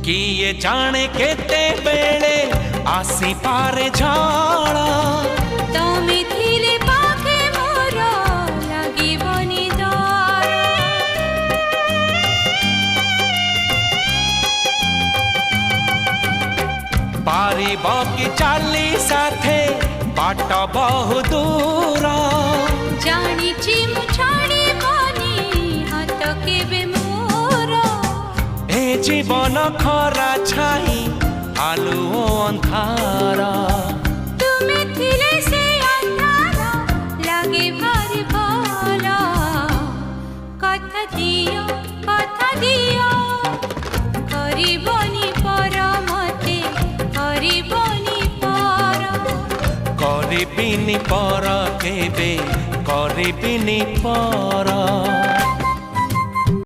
किए जाने केते बेले आसी पारे झाड़ा तमे थिले पाखे मोर लागिबनी डर पारिब कि चाली साथे बाट बहु दूर जानिछि मु छाड़िबनी हाथ केबे मोर ए जीवन खरा छाई आलु अंधार तुमे थिले से अंधार लागे भारी भल कथा दियो करिबनी पर मते करिबनी पर करिबिनी पर केबे करिबिनी पर।